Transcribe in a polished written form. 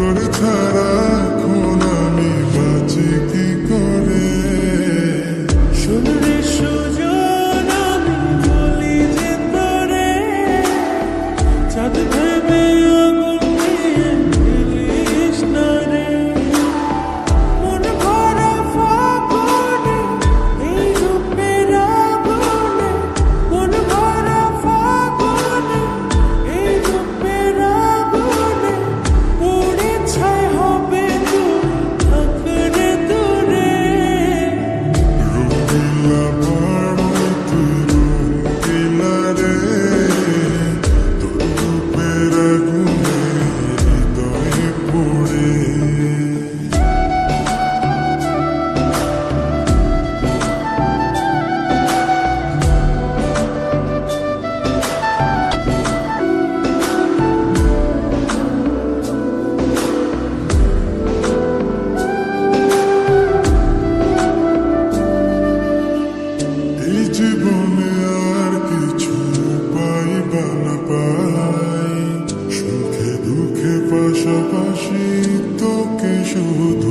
তোর ছাড়া এখন আমি বাঁচি কি করে। শুনলে সুজন আমি বলি যে তোরে, চাঁদ ভেবে আগুন দিয়ে ফেলিস না রে। মন ভরা ফাগুনে এই রূপের আগুনে, মন ভরা ফাগুনে এই রূপের আগুনে, পুড়ে ছাই হবে তুই থাকরে দূরে। রঙিলা বড় তুই রঙিলা রে, তোর রূপের আগুনে হৃদয়ে পড়ে। এই জীবনে আর কিছু পাইবা না পাই, সুখে দুঃখে পাশাপাশি তোকে শুধু